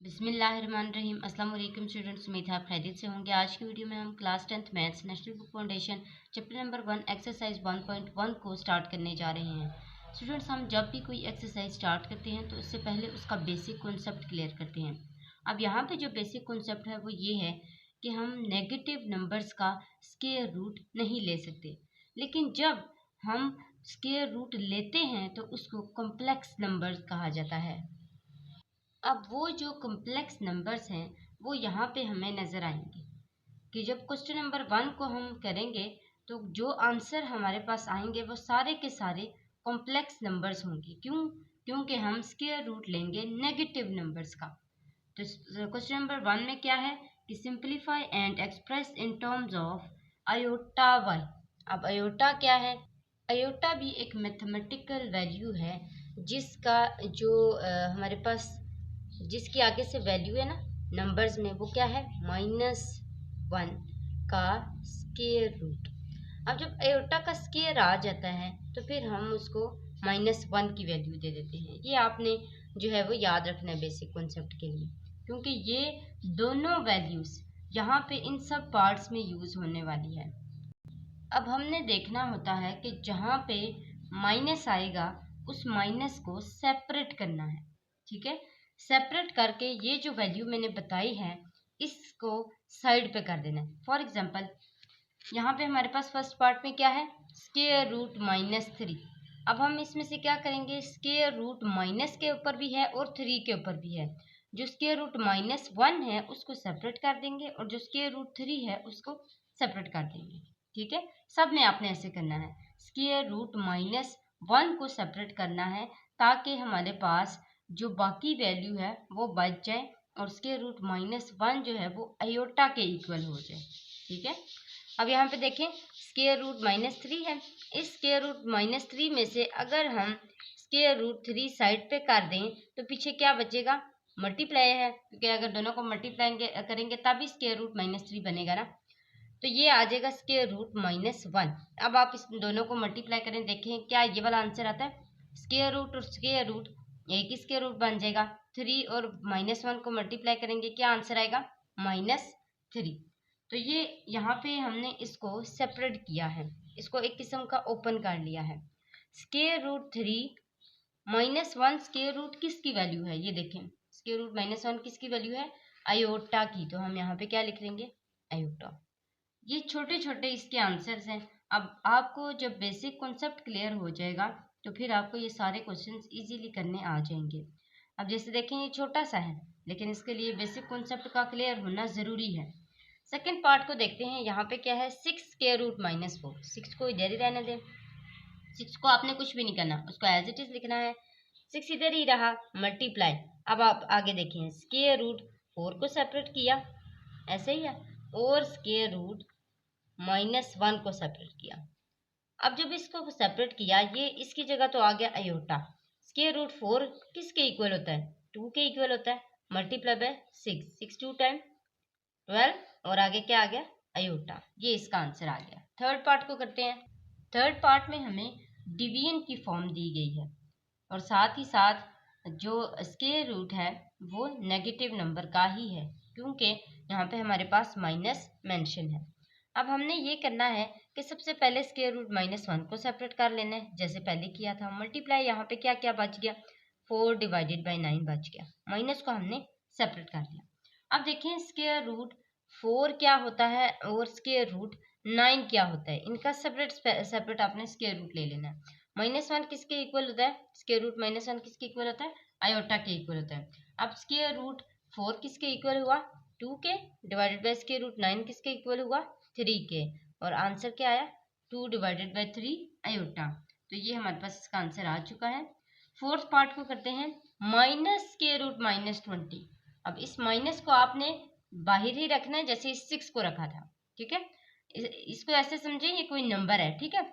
बिस्मिल्लाहिर्रहमानिर्रहीम। अस्सलाम वालेकुम स्टूडेंट्स, उम्मीद है आप खैरियत से होंगे। आज की वीडियो में हम class 10th maths national book foundation chapter number 1 exercise 1.1 को स्टार्ट करने जा रहे हैं। स्टूडेंट्स, हम जब भी कोई एक्सरसाइज स्टार्ट करते हैं तो उससे पहले उसका बेसिक कॉन्सेप्ट क्लियर करते हैं। अब यहाँ पे जो बेसिक कॉन्सेप्ट है वो ये है कि हम नेगेटिव नंबर्स का स्क्वायर रूट नहीं ले सकते, लेकिन जब हम स्क्वायर रूट लेते हैं तो उसको कॉम्प्लेक्स नंबर्स कहा जाता है। अब वो जो कॉम्प्लेक्स नंबर्स हैं वो यहाँ पे हमें नज़र आएंगे कि जब क्वेश्चन नंबर 1 को हम करेंगे तो जो आंसर हमारे पास आएंगे वो सारे के सारे कॉम्प्लेक्स नंबर्स होंगे। क्योंकि हम स्क्वायर रूट लेंगे नेगेटिव नंबर्स का। तो क्वेश्चन नंबर 1 में क्या है कि simplify and express in terms of iota y. अब आयोटा क्या है? आयोटा भी एक मैथमेटिकल वैल्यू है जिसका जो हमारे पास जिसकी आगे से वैल्यू है ना नंबर्स में, वो क्या है? -1 का स्क्वायर रूट। अब जब आयोटा का स्क्वायर आ जाता है तो फिर हम उसको -1 की वैल्यू दे देते हैं। ये आपने जो है वो याद रखना है बेसिक कॉन्सेप्ट के लिए, क्योंकि ये दोनों वैल्यूज यहाँ पे इन सब पार्ट्स में यूज होने वाली है। अब हमने देखना होता है कि जहाँ पे माइनस आएगा उस माइनस को सेपरेट करना है। ठीक है, सेपरेट करके ये जो वैल्यू मैंने बताई है इसको साइड पे कर देना है। फॉर एग्जांपल यहाँ पे हमारे पास फर्स्ट पार्ट में क्या है? Square root -3। अब हम इसमें से क्या करेंगे? स्क्वायर रूट माइनस के ऊपर भी है और 3 के ऊपर भी है। जो स्क्वायर रूट -1 है उसको सेपरेट कर देंगे और जो स्क्वायर रूट 3 है उसको सेपरेट कर देंगे। ठीक है, सब में आपने ऐसे करना है। स्क्वायर रूट -1 को सेपरेट करना है ताकि हमारे पास जो बाकी वैल्यू है वो बच जाए और स्क्वायर रूट -1 जो है वो आयोटा के इक्वल हो जाए। ठीक है, अब यहाँ पे देखें स्क्वायर रूट -3 है। इस स्क्वायर रूट -3 में से अगर हम स्क्वायर रूट 3 साइड पे कर दें तो पीछे क्या बचेगा? मल्टीप्लाई है, क्योंकि अगर दोनों को मल्टीप्लाई करेंगे तभी स्क्वायर रूट -3 बनेगा ना। तो ये आ जाएगा स्क्वायर रूट -1। अब आप इस दोनों को मल्टीप्लाई करें, देखें क्या ये वाला आंसर आता है? स्क्वायर रूट और स्क्वायर रूट एक ही स्क्वायर रूट बन जाएगा। 3 और -1 को मल्टीप्लाई करेंगे, क्या आंसर आएगा? -3। तो ये यहाँ पे हमने इसको सेपरेट किया है, इसको एक किस्म का ओपन कर लिया है। स्क्वायर रूट 3 -1 स्क्वायर रूट किसकी वैल्यू है? ये देखें, स्क्वायर रूट -1 किसकी वैल्यू है? आयोटा की। तो हम यहाँ पे क्या लिख लेंगे? आयोटा। ये छोटे छोटे इसके आंसर्स हैं। अब आपको जब बेसिक कॉन्सेप्ट क्लियर हो जाएगा तो फिर आपको ये सारे क्वेश्चंस इजीली करने आ जाएंगे। अब जैसे देखें ये छोटा सा है लेकिन इसके लिए बेसिक कॉन्सेप्ट का क्लियर होना ज़रूरी है। सेकंड पार्ट को देखते हैं। यहाँ पे क्या है? 6 स्क्वायर रूट -4। 6 को इधर ही रहने दें। 6 को आपने कुछ भी नहीं करना, उसको एज इट इज लिखना है। 6 इधर ही रहा, मल्टीप्लाई। अब आप आगे देखें, स्क्वायर रूट 4 को सेपरेट किया, ऐसे ही है, और स्क्वायर रूट -1 को सेपरेट किया। अब जब इसको सेपरेट किया, ये इसकी जगह तो आ गया आयोटा। स्क्वायर रूट 4 किसके इक्वल होता है? 2 के इक्वल होता है। मल्टीप्लाई बाय 6, 6 2 टाइम 12, और आगे क्या आ गया? आयोटा। ये इसका आंसर आ गया। थर्ड पार्ट को करते हैं। थर्ड पार्ट में हमें डिवीजन की फॉर्म दी गई है और साथ ही साथ जो स्क्वायर रूट है वो नेगेटिव नंबर का ही है, क्योंकि यहाँ पे हमारे पास माइनस मेंशन है। अब हमने ये करना है कि सबसे पहले स्क्वायर रूट -1 को सेपरेट कर लेना है, जैसे पहले किया था। मल्टीप्लाई यहाँ पे क्या क्या बच गया? 4 डिवाइडेड बाई 9 बच गया। माइनस को हमने सेपरेट कर दिया। अब देखें स्क्वायर रूट 4 क्या होता है और स्क्वायर रूट 9 क्या होता है। इनका सेपरेट सेपरेट आपने स्क्वायर रूट ले लेना है। -1 किसके इक्वल होता है? स्क्वायर रूट -1 किसके इक्वल होता है? आयोटा के इक्वल होता है। अब स्क्वायर रूट 4 किसके इक्वल हुआ? 2 के, डिवाइडेड बाय स्क्वायर रूट 9 किसके इक्वल हुआ? 3 के, और आंसर क्या आया? 2 डिवाइडेड बाय 3 आयोटा। तो ये हमारे पास इसका आंसर आ चुका है। फोर्थ पार्ट को करते हैं। Minus square root -20। अब इस माइनस को आपने बाहर ही रखना है, जैसे इस 6 को रखा था। ठीक है, इसको ऐसे समझे ये कोई नंबर है। ठीक है,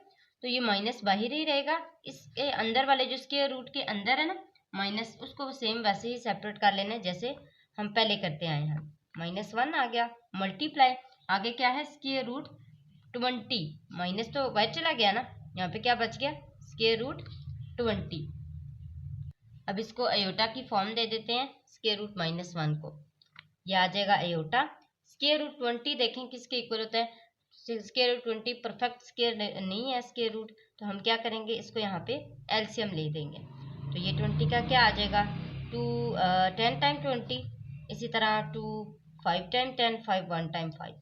तो ये माइनस बाहर ही रहेगा। इसके अंदर वाले जो स्क्वायर रूट के अंदर है ना माइनस, उसको सेम वैसे ही सेपरेट कर लेना है जैसे हम पहले करते आए हैं। -1 आ गया, मल्टीप्लाई, आगे क्या है? Square root 20। माइनस तो बाहर चला गया ना, यहाँ पे क्या बच गया? Square root 20। अब इसको आयोटा की फॉर्म दे देते हैं। स्क्वायर रूट -1 को, यह आ जाएगा आयोटा। स्क्वायर रूट 20 देखें किसके इक्वल होता है, स्क्वायर रूट 20 परफेक्ट स्क्वायर नहीं है स्क्वायर रूट, तो हम क्या करेंगे, इसको यहाँ पे एलसीएम ले देंगे। तो ये 20 का क्या आ जाएगा, 10 टाइम 20, इसी तरह 2 5 टाइम 10, 5 1 टाइम 5,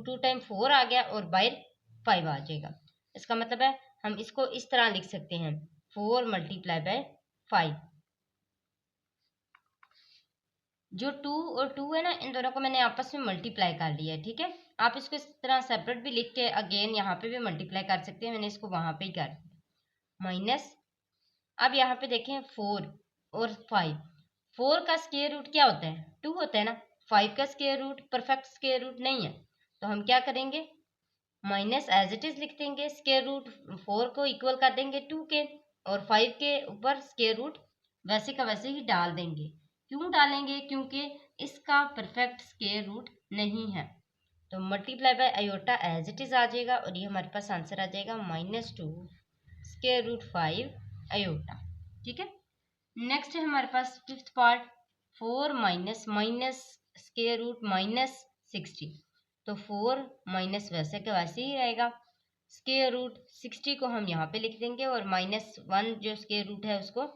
2 टाइम 4 आ गया और बाहर 5 आ जाएगा। इसका मतलब है हम इसको इस तरह लिख सकते हैं, 4 मल्टीप्लाई बाय 5। जो 2 और 2 है ना, इन दोनों को मैंने आपस में मल्टीप्लाई कर लिया है, ठीक है। आप इसको इस तरह सेपरेट भी लिख के अगेन यहाँ पे भी मल्टीप्लाई कर सकते हैं, मैंने इसको वहां पे ही कर दिया माइनस। अब यहाँ पे देखें 4 और 5, 4 का स्क्वायर रूट क्या होता है, 2 होता है ना। 5 का square root perfect square root नहीं है, तो हम क्या करेंगे, माइनस एज इट इज लिख देंगे, स्क्वायर रूट 4 को इक्वल कर देंगे 2 के, और 5 के ऊपर स्क्वायर रूट वैसे का वैसे ही डाल देंगे। क्यों डालेंगे, क्योंकि इसका परफेक्ट स्क्वायर रूट नहीं है। तो multiply by iota as it is आ जाएगा, और ये हमारे पास आंसर आ जाएगा -2 स्क्वायर रूट 5 आयोटा, ठीक है। नेक्स्ट है हमारे पास fifth part, 4 minus square root -60। तो 4 माइनस वैसे का वैसे ही रहेगा, स्क्वायर रूट 60 को हम यहाँ पे लिख देंगे, और -1 जो स्क्वायर रूट है उसको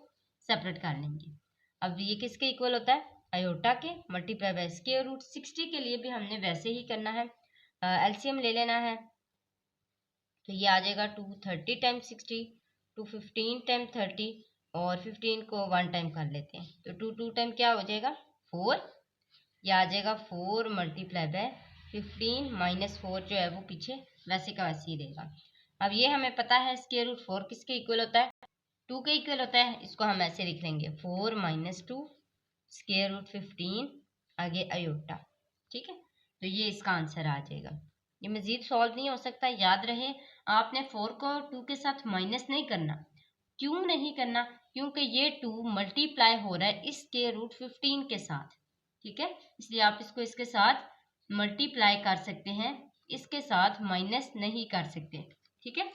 सेपरेट कर लेंगे। अब ये किसके इक्वल होता है, आयोटा के, मल्टीप्लाई बाय स्क्वायर रूट 60 के लिए भी हमने वैसे ही करना है, एलसीएम ले लेना है। तो ये आ जाएगा 230 टाइम 60, 215 टाइम 30, और 15 को 1 टाइम कर लेते हैं, तो 2 टाइम क्या हो जाएगा 4, यह आ जाएगा 4 मल्टीप्लाई बाय 15 -4 जो है वो पीछे वैसे का वैसे ही रहेगा। अब ये हमें पता है स्क्वायर रूट 4 किसके इक्वल होता है, 2 के इक्वल होता है। इसको हम ऐसे लिख लेंगे, 4 -2 स्क्वायर रूट 15 आगे आयोटा, ठीक है। तो ये इसका आंसर आ जाएगा। ये मजीद सॉल्व नहीं हो सकता, याद रहे आपने 4 को 2 के साथ माइनस नहीं करना। क्यों नहीं करना, क्योंकि ये 2 मल्टीप्लाई हो रहा है इस स्क्वायर रूट 15 के साथ, ठीक है। इसलिए आप इसको इसके साथ मल्टीप्लाई कर सकते हैं, इसके साथ माइनस नहीं कर सकते, ठीक है।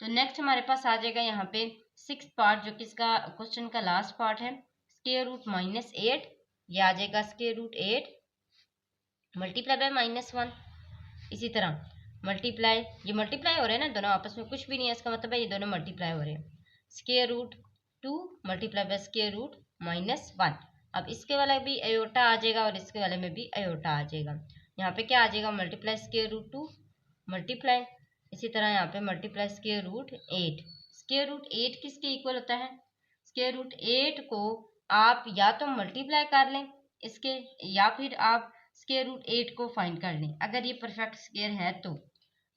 तो नेक्स्ट हमारे पास आ जाएगा यहाँ पे 6th पार्ट, जो कि इसका क्वेश्चन का लास्ट पार्ट है, स्क्वायर रूट -8। ये आ जाएगा स्क्वायर रूट 8 मल्टीप्लाई बाय -1। इसी तरह मल्टीप्लाई, ये मल्टीप्लाई हो रहे हैं ना दोनों आपस में, कुछ भी नहीं है, इसका मतलब है ये दोनों मल्टीप्लाई हो रहे हैं। Square root 2 multiply by square root -1। अब इसके वाला भी आयोटा आ जाएगा और इसके वाले में भी आयोटा आ जाएगा। यहाँ पे क्या आ जाएगा, मल्टीप्लाई स्क्वायर रूट 2 मल्टीप्लाई, इसी तरह यहाँ पे multiply square root 8। Square root 8 किसके इक्वल होता है, स्क्वायर रूट 8 को आप या तो मल्टीप्लाई कर लें इसके, या फिर आप स्क्वायर रूट 8 को फाइंड कर लें अगर ये परफेक्ट स्क्वायर है तो।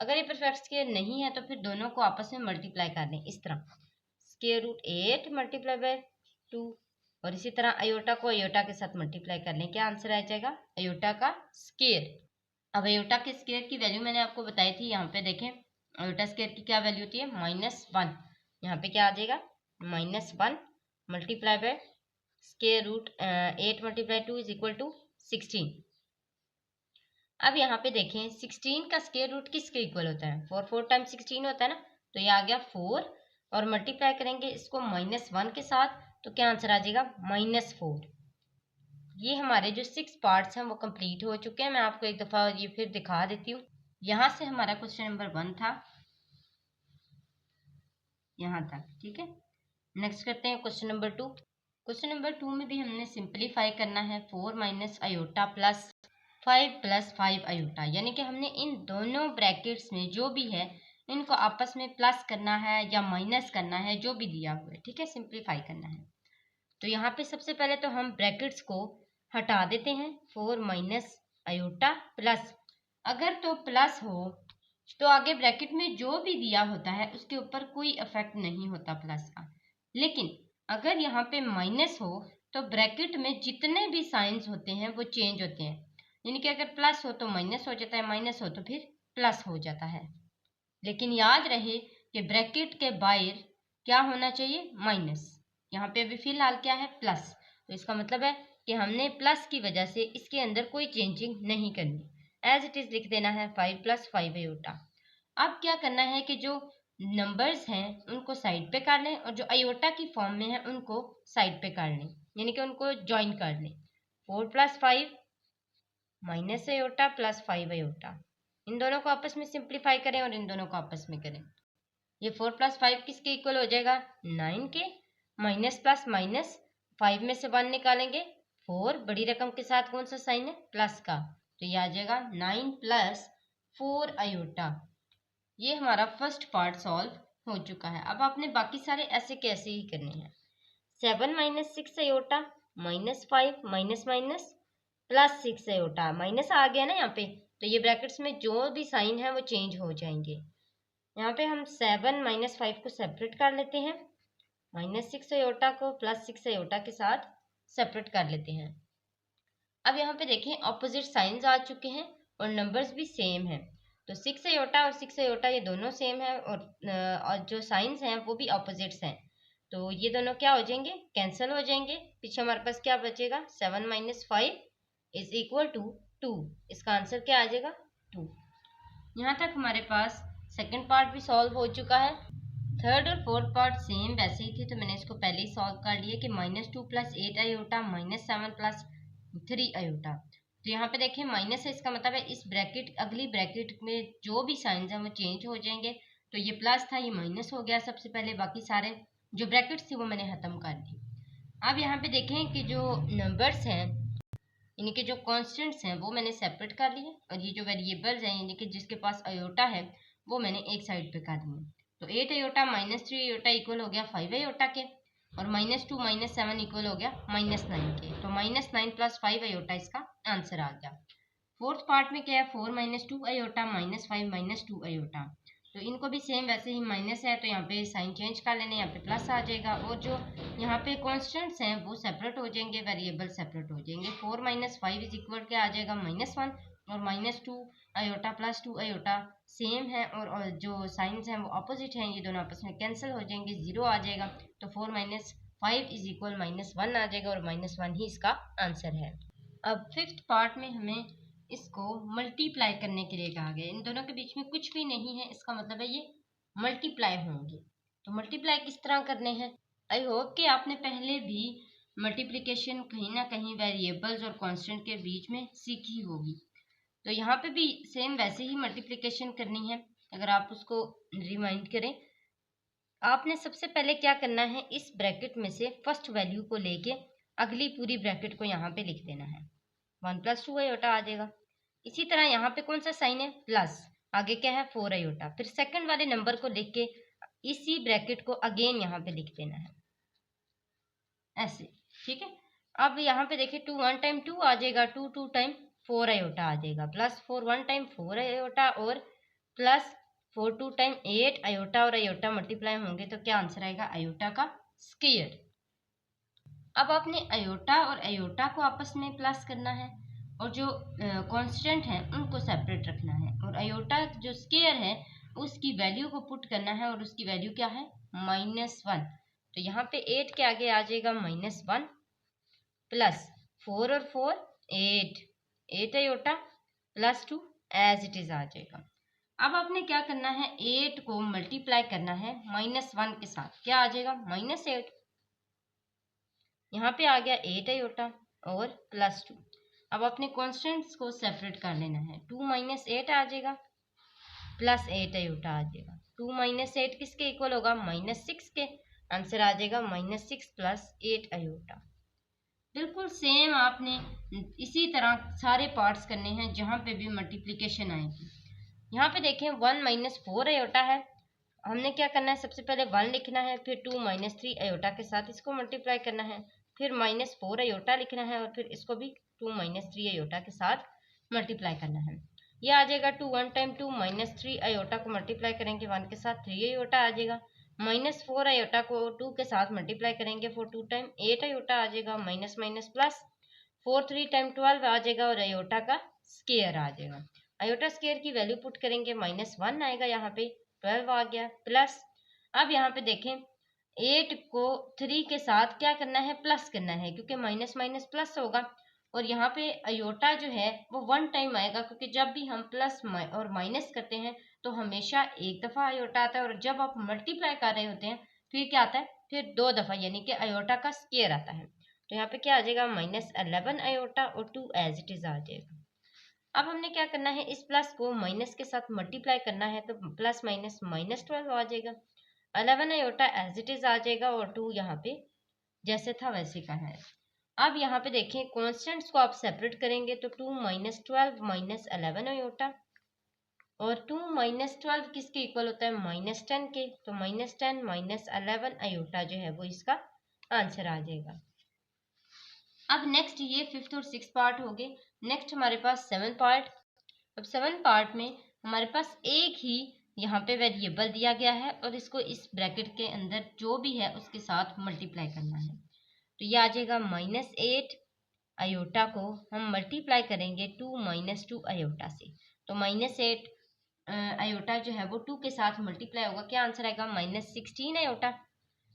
अगर ये परफेक्ट स्क्वायर नहीं है तो फिर दोनों को आपस में मल्टीप्लाई कर लें, इस तरह स्क्वायर रूट 8 मल्टीप्लाई बाय 2, और इसी तरह आयोटा को आयोटा के साथ मल्टीप्लाई कर लें, क्या आंसर आ जाएगा, आयोटा का स्क्वायर। अब आयोटा के स्क्वायर की वैल्यू मैंने आपको बताई थी, यहाँ पे देखें आयोटा स्क्वायर की क्या वैल्यू होती है, -1। यहाँ पे क्या आ जाएगा, -1 multiply by square root 8 multiply 2 is equal to 16। अब यहाँ पे देखें 16 का स्क्वायर रूट किसके इक्वल होता है, 4 टाइम 16 होता है ना, तो ये आ गया 4, और मल्टीप्लाई करेंगे इसको -1 के साथ, तो क्या आंसर आ जाएगा -4। ये हमारे जो 6 पार्ट्स हैं वो कंप्लीट हो चुके हैं। मैं आपको एक दफ़ा ये फिर दिखा देती हूँ। यहाँ से हमारा क्वेश्चन नंबर 1 था यहाँ तक, ठीक है। नेक्स्ट करते हैं क्वेश्चन नंबर 2। क्वेश्चन नंबर 2 में भी हमने सिंपलीफाई करना है, 4 minus iota plus 5 plus 5 iota, यानी कि हमने इन दोनों ब्रैकेट्स में जो भी है इनको आपस में प्लस करना है या माइनस करना है, जो भी दिया हुआ है, ठीक है, सिंपलीफाई करना है। तो यहाँ पे सबसे पहले तो हम ब्रैकेट्स को हटा देते हैं, 4 माइनस आयोटा प्लस, अगर तो प्लस हो तो आगे ब्रैकेट में जो भी दिया होता है उसके ऊपर कोई इफेक्ट नहीं होता प्लस का, लेकिन अगर यहाँ पे माइनस हो तो ब्रैकेट में जितने भी साइंस होते हैं वो चेंज होते हैं, यानी कि अगर प्लस हो तो माइनस हो जाता है, माइनस हो तो फिर प्लस हो जाता है। लेकिन याद रहे कि ब्रैकेट के बाहर क्या होना चाहिए, माइनस। यहाँ पे अभी फिलहाल क्या है, प्लस, तो इसका मतलब है कि हमने प्लस की वजह से इसके अंदर कोई चेंजिंग नहीं करनी, एज इट इज लिख देना है 5 प्लस 5 आयोटा। अब क्या करना है कि जो नंबर्स हैं उनको साइड पे कर लें, और जो आयोटा की फॉर्म में है उनको साइड पे कर लें, यानी कि उनको ज्वाइन कर लें। 4+5 माइनस आयोटा प्लस 5 आयोटा। इन दोनों को आपस में सिंप्लीफाई करें और इन दोनों को आपस में करें। ये 4+5 किसके इक्वल हो जाएगा? 9 के। माइनस प्लस माइनस 5 में से 1 निकालेंगे, 4 बड़ी रकम के साथ कौन सा साइन है? प्लस का, तो ये आ जाएगा 9 + 4 आयोटा। ये हमारा फर्स्ट पार्ट सॉल्व हो चुका है। अब आपने बाकी सारे ऐसे कैसे ही करने हैं। 7 - 6 iota -5 minus minus plus 6 iota, minus आ गया ना यहाँ पे, तो ये ब्रैकेट्स में जो भी साइन है वो चेंज हो जाएंगे। यहाँ पे हम 7 - 5 को सेपरेट कर लेते हैं, -6 आयोटा को +6 आयोटा के साथ सेपरेट कर लेते हैं। अब यहाँ पे देखें ऑपोजिट साइंस आ चुके हैं और नंबर्स भी सेम हैं, तो 6 आयोटा और 6 आयोटा ये दोनों सेम है और जो साइंस हैं वो भी ऑपोजिट्स हैं, तो ये दोनों क्या हो जाएंगे? कैंसिल हो जाएंगे। पीछे हमारे पास क्या बचेगा? 7 - 5 = 2। इसका आंसर क्या आ जाएगा? 2। यहाँ तक हमारे पास सेकंड पार्ट भी सॉल्व हो चुका है। थर्ड और फोर्थ पार्ट सेम वैसे ही थे, तो मैंने इसको पहले ही सॉल्व कर लिया कि -2 + 8 आयोटा -7 + 3 आयोटा। तो यहाँ पे देखें माइनस है, इसका मतलब है इस ब्रैकेट अगली ब्रैकेट में जो भी साइंस हैं वो चेंज हो जाएंगे। तो ये प्लस था, ये माइनस हो गया सबसे पहले, बाकी सारे जो ब्रैकेट्स थी वो मैंने ख़त्म कर दी। अब यहाँ पे देखें कि जो नंबर्स हैं यानी कि जो कॉन्स्टेंट्स हैं वो मैंने सेपरेट कर लिए और ये जो वेरिएबल्स हैं यानी कि जिसके पास आयोटा है वो मैंने एक साइड पे कर दिए। तो 8 आयोटा -3 आयोटा इक्वल हो गया 5 आयोटा के और -2 - 7 इक्वल हो गया -9 के। तो -9 + 5 आयोटा इसका आंसर आ गया। फोर्थ पार्ट में क्या है? 4 - 2 आयोटा -5 - 2 आयोटा। तो इनको भी सेम वैसे ही माइनस है, तो यहाँ पे साइन चेंज कर लेने, यहाँ पे प्लस आ जाएगा और जो यहाँ पे कॉन्स्टेंट्स हैं वो सेपरेट हो जाएंगे, वेरिएबल सेपरेट हो जाएंगे। 4 - 5 = क्या आ जाएगा? -1 और -2 आयोटा + 2 आयोटा सेम है और जो साइंस हैं वो अपोजिट हैं, ये दोनों आपस में कैंसिल हो जाएंगे, 0 आ जाएगा। तो 4 - 5 = -1 आ जाएगा और -1 ही इसका आंसर है। अब फिफ्थ पार्ट में हमें इसको मल्टीप्लाई करने के लिए कहा गया। इन दोनों के बीच में कुछ भी नहीं है, इसका मतलब है ये मल्टीप्लाई होंगे। तो मल्टीप्लाई किस तरह करने हैं? आई होप कि आपने पहले भी मल्टीप्लिकेशन कहीं ना कहीं वेरिएबल्स और कांस्टेंट के बीच में सीखी होगी। तो यहाँ पे भी सेम वैसे ही मल्टीप्लिकेशन करनी है। अगर आप उसको रिमाइंड करें, आपने सबसे पहले क्या करना है, इस ब्रैकेट में से फर्स्ट वैल्यू को लेके अगली पूरी ब्रैकेट को यहाँ पे लिख देना है। 1 + 2 आयोटा आ जाएगा। इसी तरह यहाँ पे कौन सा साइन है? प्लस, आगे क्या है? 4 आयोटा। फिर सेकंड वाले नंबर को लिख के इसी ब्रैकेट को अगेन यहाँ पे लिख देना है, ऐसे, ठीक है। अब यहाँ पे देखिए 2 1 टाइम 2 आ जाएगा, 2 2 टाइम 4 आयोटा आ जाएगा, +4 1 टाइम 4 आयोटा और +4 2 टाइम 8 आयोटा और आयोटा मल्टीप्लाई होंगे तो क्या आंसर आएगा? आयोटा का स्क्वायर। अब आपने आयोटा और आयोटा को आपस में प्लस करना है और जो कांस्टेंट हैं उनको सेपरेट रखना है और आयोटा जो स्क्वायर है उसकी वैल्यू को पुट करना है और उसकी वैल्यू क्या है? -1। तो यहाँ पे 8 के आगे आ जाएगा -1 प्लस 4 और 4 8 आयोटा + 2 एज इट इज आ जाएगा। अब आपने क्या करना है? 8 को मल्टीप्लाई करना है -1 के साथ, क्या आ जाएगा? -8। यहाँ पे आ गया 8 आयोटा और +2। अब अपने कॉन्स्टेंट्स को सेपरेट कर लेना है, 2 - 8 आ जाएगा +8 आयोटा आ जाएगा। 2 - 8 किसके इक्वल होगा? -6 के। आंसर आ जाएगा -6 + 8 आयोटा। बिल्कुल सेम आपने इसी तरह सारे पार्ट्स करने हैं जहाँ पे भी मल्टीप्लिकेशन आएगी। यहाँ पे देखें 1 - 4 आयोटा है, हमने क्या करना है? सबसे पहले 1 लिखना है, फिर 2 - 3 आयोटा के साथ इसको मल्टीप्लाई करना है, फिर -4 आयोटा लिखना है और फिर इसको भी 2 - 3 आयोटा के साथ मल्टीप्लाई करना है। ये आ जाएगा 2 1 टाइम 2 -3 आयोटा को मल्टीप्लाई करेंगे 1 के साथ 3 आयोटा आ जाएगा, -4 आयोटा को 2 के साथ मल्टीप्लाई करेंगे 4 2 टाइम 8 आयोटा आ जाएगा, माइनस माइनस प्लस 4 3 टाइम 12 आ जाएगा और आयोटा का स्क्वायर आ जाएगा। आयोटा स्क्वायर की वैल्यू पुट करेंगे -1 आएगा, यहाँ पे 12 आ गया प्लस। अब यहाँ पे देखें 8 को 3 के साथ क्या करना है? प्लस करना है, क्योंकि माइनस माइनस प्लस होगा और यहाँ पे आयोटा जो है वो 1 टाइम आएगा, क्योंकि जब भी हम प्लस और माइनस करते हैं तो हमेशा एक दफ़ा आयोटा आता है और जब आप मल्टीप्लाई कर रहे होते हैं फिर क्या आता है? फिर 2 दफ़ा, यानी कि आयोटा का स्क्वायर आता है। तो यहाँ पे क्या आ जाएगा -11 आयोटा और 2 एज इट इज आ जाएगा। अब हमने क्या करना है, इस प्लस को माइनस के साथ मल्टीप्लाई करना है, तो प्लस माइनस -12 आ जाएगा। 11 आयोटा एज इट इज आ जाएगा और 2 यहाँ पे जैसे था वैसे का है। अब यहाँ पे देखें कॉन्स्टेंट्स को आप सेपरेट करेंगे तो 2 -12 -11 आयोटा और 2 -12 किसके इक्वल होता है, -10 के, तो -10 -11 आयोटा जो है वो इसका आंसर आ जाएगा। अब नेक्स्ट ये 5th और 6th पार्ट हो गए। नेक्स्ट हमारे पास 7th पार्ट। अब 7th पार्ट में हमारे पास एक ही यहाँ पे वेरिएबल दिया गया है और इसको इस ब्रैकेट के अंदर जो भी है उसके साथ मल्टीप्लाई करना है। तो ये आ जाएगा -8 आयोटा को हम मल्टीप्लाई करेंगे 2 -2 आयोटा से, तो -8 आयोटा जो है वो 2 के साथ मल्टीप्लाई होगा, क्या आंसर आएगा -16 आयोटा।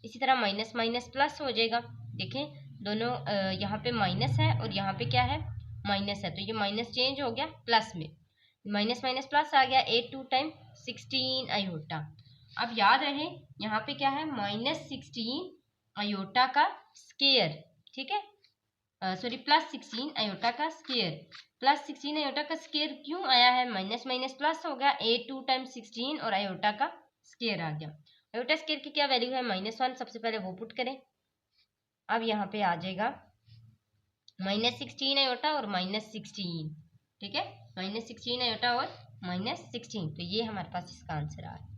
इसी तरह माइनस माइनस प्लस हो जाएगा। देखें दोनों यहाँ पे माइनस है और यहाँ पे क्या है, माइनस है, तो ये माइनस चेंज हो गया प्लस में, माइनस माइनस प्लस आ गया, 8 2 टाइम 16 आयोटा। अब याद रहे यहाँ पे क्या है, -16 आयोटा का स्केयर, ठीक है, सॉरी +16 आयोटा का स्केयर। +16 आयोटा का स्केयर क्यों आया है, माइनस माइनस प्लस हो गया, 8 2 टाइम 16 और आयोटा का स्केयर आ गया। आयोटा स्केयर की क्या वैल्यू है, -1, सबसे पहले वो पुट करें। अब यहाँ पे आ जाएगा -16 आयोटा और -16, ठीक है, -16 आयोटा और -16, तो ये हमारे पास इसका आंसर आ रहा है।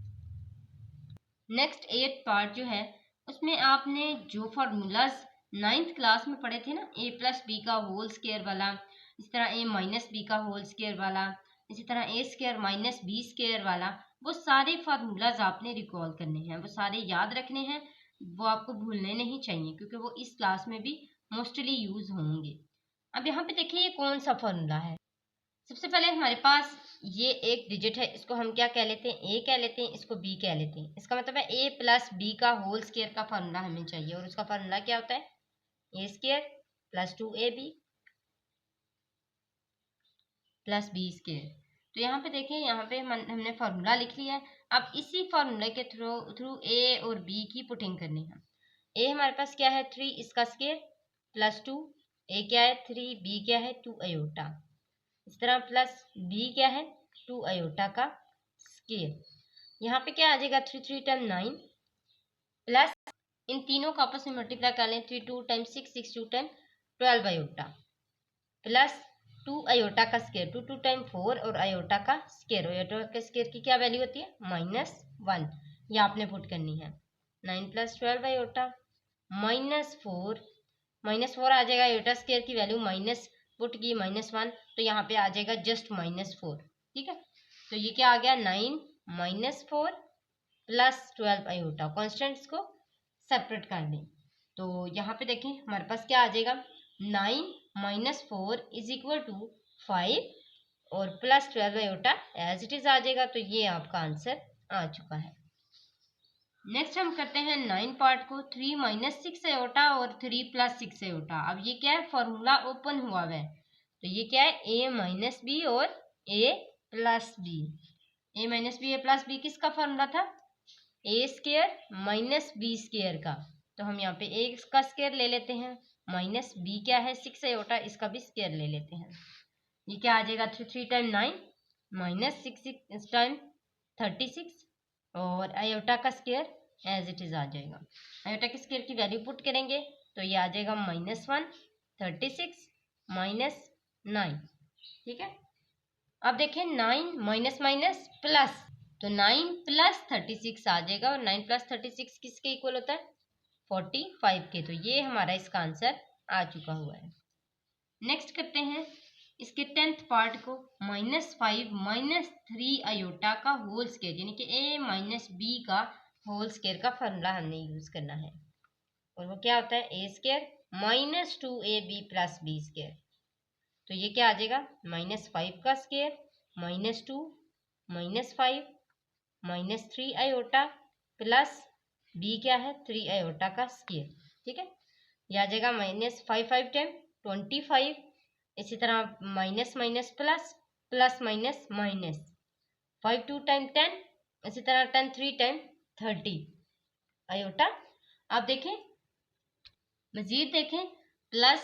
नेक्स्ट 8th पार्ट जो है उसमें आपने जो फार्मूलाज 9th क्लास में पढ़े थे ना, a+b का होल स्केयर वाला, इसी तरह a-b का होल स्केयर वाला, इसी तरह a² - b स्केयर वाला, वो सारे फार्मूलाज आपने रिकॉल करने हैं, वो सारे याद रखने हैं, वो आपको भूलने नहीं चाहिए क्योंकि वो इस क्लास में भी मोस्टली यूज होंगे। अब यहाँ पे देखिए ये कौन सा फार्मूला है। सबसे पहले हमारे पास ये एक डिजिट है, इसको हम क्या कह लेते हैं, ए कह लेते हैं, इसको बी कह लेते हैं। इसका मतलब है a+b का होल स्केयर का फार्मूला हमें चाहिए और उसका फार्मूला क्या होता है, a² + 2ab + b²। तो यहाँ पे देखें, यहाँ पे हमने फार्मूला लिख लिया है। अब इसी फार्मूले के थ्रू a और b की पुटिंग करनी है। a हमारे पास क्या है, 3, इसका स्केयर +2, a क्या है 3, b क्या है 2 आयोटा, इस तरह प्लस b क्या है 2 आयोटा का स्केयर। यहाँ पे क्या आ जाएगा, 3 3 टाइम 9 प्लस इन तीनों का आपस में मल्टीप्लाई कर लें, 3 2 time 6 6 2 time 12 iota plus 2 iota का स्केयर, 2 2 टाइम 4 और आयोटा का स्केयर। आयोटा के स्केयर की क्या वैल्यू होती है, -1, ये आपने पुट करनी है। 9 + 12 आयोटा -4 आ जाएगा, आयोटा स्केयर की वैल्यू माइनस पुट की -1, तो यहाँ पे आ जाएगा जस्ट -4, ठीक है। तो ये क्या आ गया, 9 -4 + 12 आयोटा। कॉन्स्टेंट्स को सेपरेट कर दें, तो यहाँ पे देखें हमारे पास क्या आ जाएगा, 9 - 4 = 5 और +12 आयोटा एज इट इज आ जाएगा। तो ये आपका आंसर आ चुका है। नेक्स्ट हम करते हैं 9 पार्ट को, 3 - 6 आयोटा और 3 + 6 आयोटा। अब ये क्या है, फॉर्मूला ओपन हुआ हुआ है, तो ये क्या है, a - b और a + b। a - b a + b किसका फॉर्मूला था, a² - b² का। तो हम यहाँ पे a का स्केयर ले लेते हैं, माइनस b क्या है 6 आयोटा, इसका भी स्केयर ले लेते हैं। ये क्या आ जाएगा, 3 3 टाइम 9 - 6 6 टाइम 36 और आयोटा का स्केयर एज इट इज आ जाएगा। आयोटा के स्केयर की वैल्यू पुट करेंगे तो ये आ जाएगा -1 36 -9, ठीक है। अब देखें 9 माइनस माइनस प्लस, तो 9 + 36 आ जाएगा और 9 + 36 किसके इक्वल होता है, 45 के। तो ये हमारा इसका आंसर आ चुका हुआ है। नेक्स्ट करते हैं इसके 10th पार्ट को, -5 - 3 आयोटा का होल स्केयर, यानी कि a - b का होल स्केयर का फॉर्मूला हमने यूज करना है और वो क्या होता है, a² - 2ab + b²। तो ये क्या आ जाएगा, -5 का स्केयर -2 -5 -3 आयोटा प्लस b क्या है 3 आयोटा का स्केयर, ठीक है। ये आ जाएगा -5 5 टाइम 25, इसी तरह minus minus plus plus minus minus, 5 2 time 10, इसी तरह 10 3 टाइम 30 आयोटा। आप देखें मजीद देखें प्लस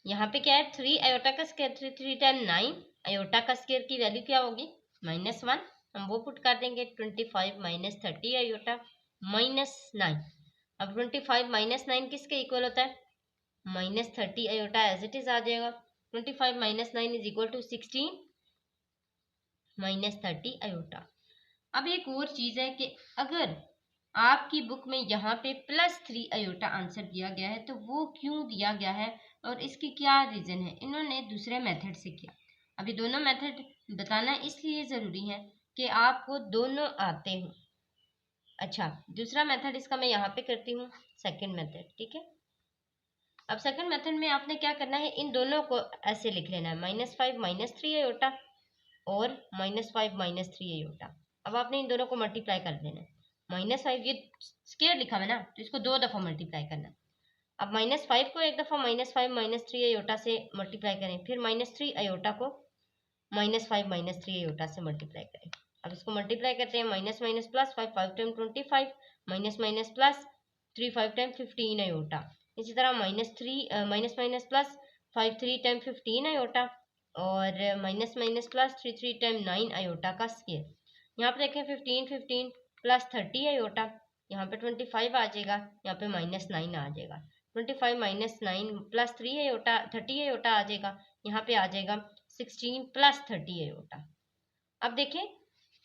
यहाँ पे क्या है 3 आयोटा का स्क्वायर 3 3 टाइम 9 आयोटा का स्क्वायर की वैल्यू क्या होगी -1 हम वो पुट कर देंगे 25 माइनस 30 आयोटा -9 अब 25 -9 किसके इक्वल होता है -30 आयोटा एज इट इज आ जाएगा 25 -9 इज इक्वल टू 16 -30 आयोटा। अब एक और चीज है कि अगर आपकी बुक में यहाँ पे +3 आयोटा आंसर दिया गया है तो वो क्यों दिया गया है और इसकी क्या रीजन है। इन्होंने दूसरे मेथड से किया। अभी दोनों मेथड बताना इसलिए ज़रूरी है कि आपको दोनों आते हों। अच्छा दूसरा मेथड इसका मैं यहाँ पे करती हूँ सेकंड मेथड, ठीक है। अब सेकंड मेथड में आपने क्या करना है इन दोनों को ऐसे लिख लेना है -5 -3 आयोटा और -5 -3 आयोटा। अब आपने इन दोनों को मल्टीप्लाई कर देना है -5 ये स्क्वायर लिखा है ना तो इसको 2 दफ़ा मल्टीप्लाई करना। अब -5 को एक दफ़ा -5 -3 आयोटा से मल्टीप्लाई करें फिर -3 आयोटा को -5 -3 आयोटा से मल्टीप्लाई करें। अब इसको मल्टीप्लाई करते हैं minus minus plus 5 5 time 25 minus minus plus 3 5 time 15 iota. इसी तरह minus minus plus 5 3 time 15 iota और minus minus plus 3 3 time 9 iota का स्क्वायर। यहाँ पे देखें 15 15 प्लस 30 आयोटा यहाँ पे 25 आ जाएगा यहाँ पे -9 आ जाएगा 25 -9 प्लस 3 आयोटा 30 आयोटा आ जाएगा यहाँ पे आ जाएगा 16 प्लस 30 आयोटा। अब देखें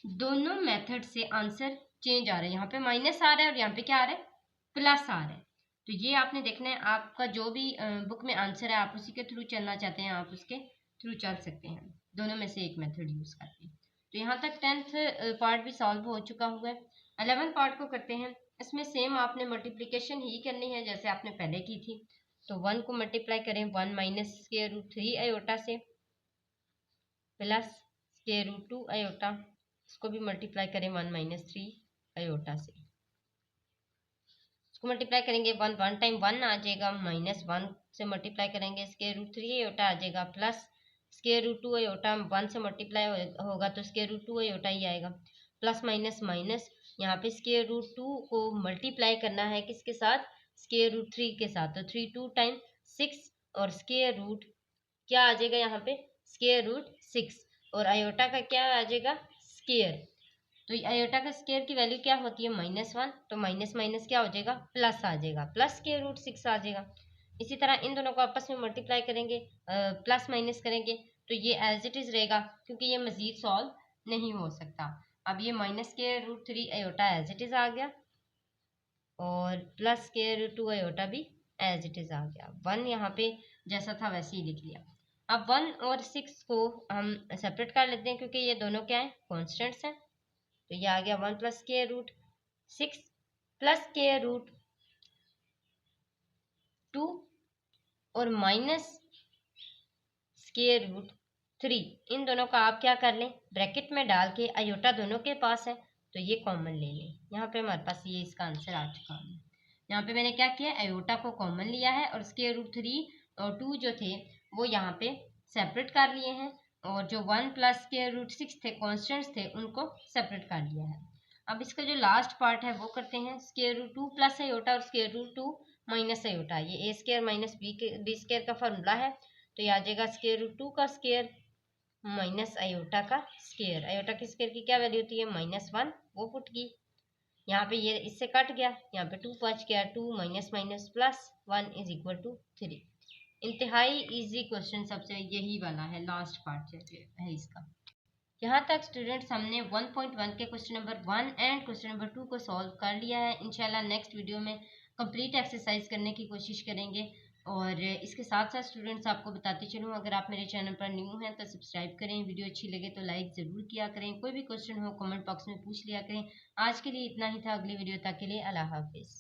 दोनों मेथड से आंसर चेंज आ रहा है। यहाँ पे माइनस आ रहा है और यहाँ पे क्या आ रहा है प्लस आ रहा है। तो ये आपने देखना है आपका जो भी बुक में आंसर है आप उसी के थ्रू चलना चाहते हैं आप उसके थ्रू चल सकते हैं। दोनों में से एक मेथड यूज करके। तो यहाँ तक 10th पार्ट भी सॉल्व हो चुका हुआ है। 11th पार्ट को करते हैं। इसमें सेम आपने मल्टीप्लिकेशन ही करनी है जैसे आपने पहले की थी। तो 1 को मल्टीप्लाई करें 1 माइनस स्क्वायर रूट 3 आयोटा से प्लस स्क्वायर रूट 2 आयोटा इसको भी मल्टीप्लाई करें 1 माइनस 3 आयोटा से। इसको मल्टीप्लाई करेंगे 1 टाइम 1 आ जाएगा -1 से मल्टीप्लाई करेंगे स्क्वायर रूट 3 आयोटा आ जाएगा प्लस स्क्वायर रूट 2 आयोटा 1 से मल्टीप्लाई होगा तो स्क्वायर रूट 2 आयोटा ही आएगा प्लस माइनस माइनस यहाँ पे स्क्वायर रूट 2 को मल्टीप्लाई करना है किसके साथ स्क्वायर रूट 3 के साथ। तो 3 2 टाइम 6 और स्क्वायर रूट क्या आ जाएगा यहाँ पे स्क्वायर रूट 6 और आयोटा का क्या आ जाएगा स्क्वायर। तो आयोटा का स्क्वायर की वैल्यू क्या होती है -1 तो माइनस माइनस क्या हो जाएगा प्लस आ जाएगा प्लस स्क्वायर रूट 6 आ जाएगा। इसी तरह इन दोनों को आपस में मल्टीप्लाई करेंगे प्लस माइनस करेंगे तो ये एज इट इज रहेगा क्योंकि ये मजीद सॉल्व नहीं हो सकता। अब ये minus square root 3 iota as it is आ गया और प्लस स्क्वायर रूट 2 आयोटा भी एज इट इज आ गया। 1 यहाँ पे जैसा था वैसे ही लिख लिया। अब 1 और 6 को हम सेपरेट कर लेते हैं क्योंकि ये दोनों क्या है कॉन्स्टेंट्स हैं। तो ये आ गया 1 plus square root 6 plus square root 2 और माइनस स्क्वायर रूट 3 इन दोनों का आप क्या कर लें ब्रैकेट में डाल के आयोटा दोनों के पास है तो ये कॉमन ले लें। यहाँ पे हमारे पास ये इसका आंसर आ चुका है। यहाँ पे मैंने क्या किया आयोटा को कॉमन लिया है और स्क्वायर रूट 3 और 2 जो थे वो यहाँ पे सेपरेट कर लिए हैं और जो 1 प्लस स्क्वायर रूट 6 थे कॉन्स्टेंट्स थे उनको सेपरेट कर लिया है। अब इसका जो लास्ट पार्ट है वो करते हैं स्क्वायर रूट 2 प्लस आयोटा और स्क्वायर रूट 2 माइनस आयोटा। ये ए स्क्वायर माइनस बी स्क्वायर का फॉर्मूला है तो ये आ जाएगा स्क्वायर रूट 2 का स्क्वायर माइनस आयोटा का स्क्वायर। आयोटा की स्क्वायर की क्या वैल्यू होती है -1 वो पुट की। यहाँ पे ये इससे कट गया यहाँ पे 2 बच गया 2 minus minus plus 1 is equal to 3। इंतहाई इजी क्वेश्चन सबसे यही वाला है लास्ट पार्ट है इसका। यहाँ तक स्टूडेंट्स हमने 1.1 के question number 1 and question number 2 को सॉल्व कर लिया है। इंशाल्लाह नेक्स्ट वीडियो में कंप्लीट एक्सरसाइज करने की कोशिश करेंगे। और इसके साथ साथ स्टूडेंट्स आपको बताते चलूँ अगर आप मेरे चैनल पर न्यू हैं तो सब्सक्राइब करें, वीडियो अच्छी लगे तो लाइक ज़रूर किया करें, कोई भी क्वेश्चन हो कमेंट बॉक्स में पूछ लिया करें। आज के लिए इतना ही था, अगली वीडियो तक के लिए अल्लाह हाफिज़।